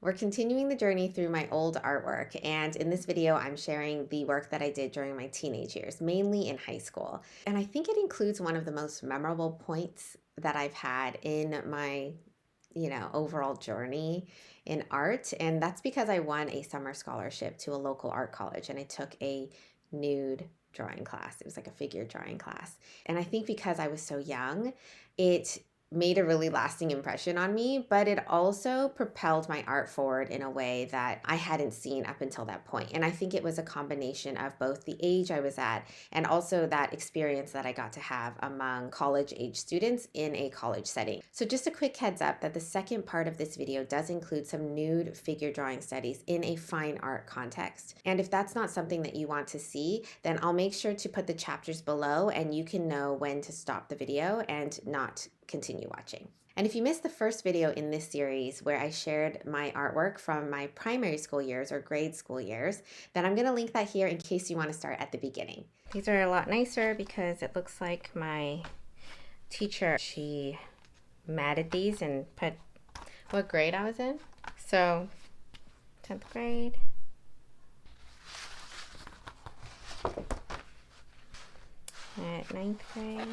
We're continuing the journey through my old artwork, and in this video, I'm sharing the work that I did during my teenage years, mainly in high school. And I think it includes one of the most memorable points that I've had in my overall journey in art. And that's because I won a summer scholarship to a local art college and I took a nude drawing class. It was like a figure drawing class. And I think because I was so young, it made a really lasting impression on me, but it also propelled my art forward in a way that I hadn't seen up until that point. And I think it was a combination of both the age I was at and also that experience that I got to have among college age students in a college setting. So just a quick heads up that the second part of this video does include some nude figure drawing studies in a fine art context. And if that's not something that you want to see, then I'll make sure to put the chapters below and you can know when to stop the video and not continue watching. And if you missed the first video in this series where I shared my artwork from my primary school years or grade school years, then I'm going to link that here in case you want to start at the beginning. These are a lot nicer because it looks like my teacher, she matted these and put what grade I was in. So 10th grade. At 9th grade.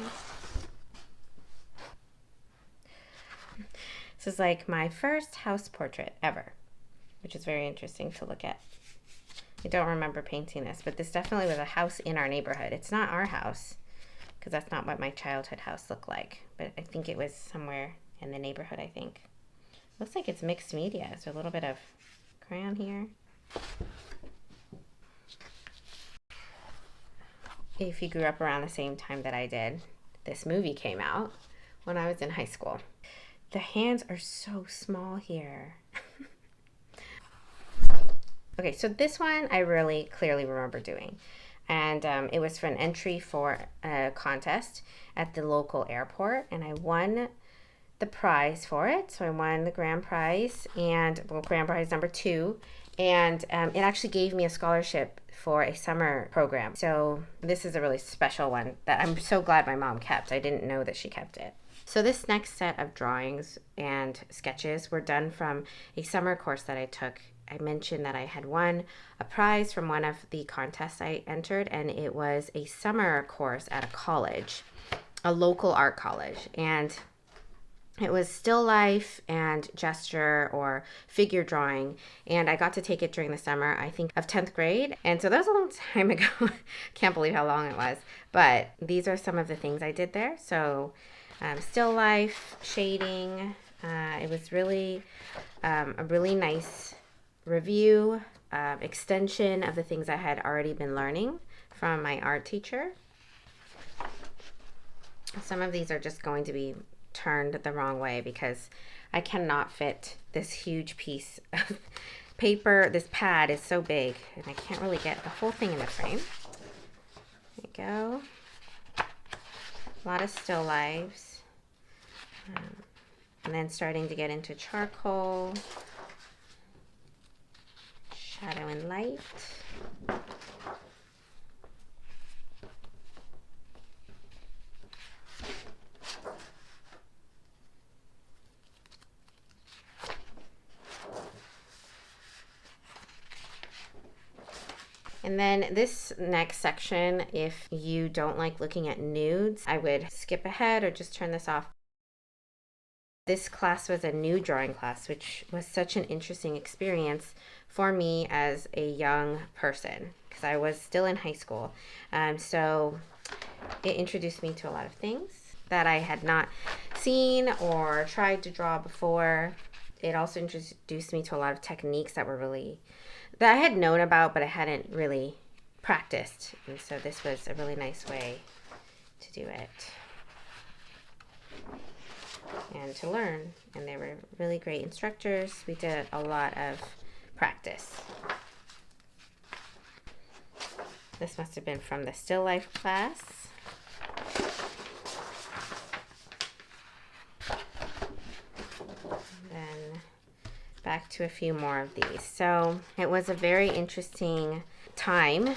This is like my first house portrait ever, which is very interesting to look at. I don't remember painting this, but this definitely was a house in our neighborhood. It's not our house, because that's not what my childhood house looked like, but I think it was somewhere in the neighborhood, I think. Looks like it's mixed media, so a little bit of crayon here. If you grew up around the same time that I did, this movie came out when I was in high school. The hands are so small here. Okay, so this one I really clearly remember doing. And it was for an entry for a contest at the local airport. And I won the prize for it. So I won the grand prize and grand prize number 2. And it actually gave me a scholarship for a summer program. So this is a really special one that I'm so glad my mom kept. I didn't know that she kept it. So this next set of drawings and sketches were done from a summer course that I took. I mentioned that I had won a prize from one of the contests I entered, and it was a summer course at a college, a local art college. And it was still life and gesture or figure drawing, and I got to take it during the summer, I think, of 10th grade. And so that was a long time ago. Can't believe how long it was. But these are some of the things I did there. So still life, shading. It was really a really nice review, extension of the things I had already been learning from my art teacher. Some of these are just going to be turned the wrong way because I cannot fit this huge piece of paper. This pad is so big and I can't really get the whole thing in the frame. There we go. A lot of still lives. And then starting to get into charcoal, shadow and light. And then this next section, if you don't like looking at nudes, I would skip ahead or just turn this off. This class was a nude drawing class, which was such an interesting experience for me as a young person because I was still in high school. So it introduced me to a lot of things that I had not seen or tried to draw before. It also introduced me to a lot of techniques that I had known about, but I hadn't really practiced. And so this was a really nice way to do it and to learn. And they were really great instructors. We did a lot of practice. This must have been from the still life class. And then back to a few more of these. So it was a very interesting time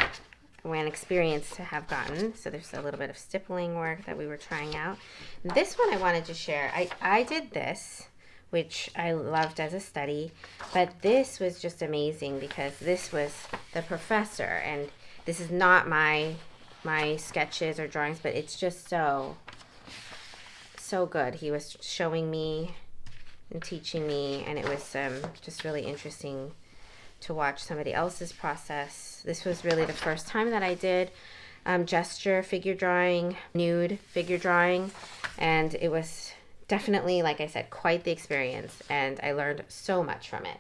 and experience to have gotten. So there's a little bit of stippling work that we were trying out. This one I wanted to share. I did this which I loved as a study. But this was just amazing because this was the professor, and this is not my sketches or drawings, but it's just so good. He was showing me and teaching me, and it was just really interesting to watch somebody else's process. This was really the first time that I did gesture figure drawing, nude figure drawing, and it was definitely, like I said, quite the experience, and I learned so much from it.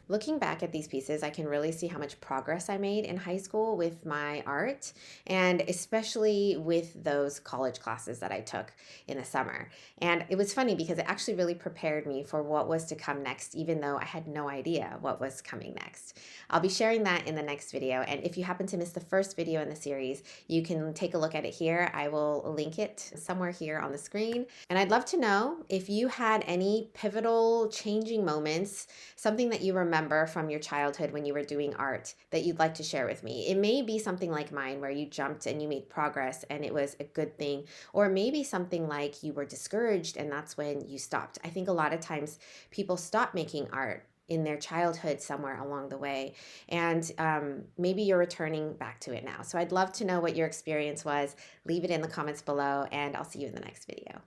Looking back at these pieces, I can really see how much progress I made in high school with my art, and especially with those college classes that I took in the summer. And it was funny because it actually really prepared me for what was to come next, even though I had no idea what was coming next. I'll be sharing that in the next video, and if you happen to miss the first video in the series, you can take a look at it here. I will link it somewhere here on the screen. And I'd love to know if you had any pivotal changing moments, something that you remember from your childhood when you were doing art that you'd like to share with me. It may be something like mine where you jumped and you made progress and it was a good thing, or maybe something like you were discouraged and that's when you stopped. I think a lot of times people stop making art in their childhood somewhere along the way, and maybe you're returning back to it now. So I'd love to know what your experience was. Leave it in the comments below, and I'll see you in the next video.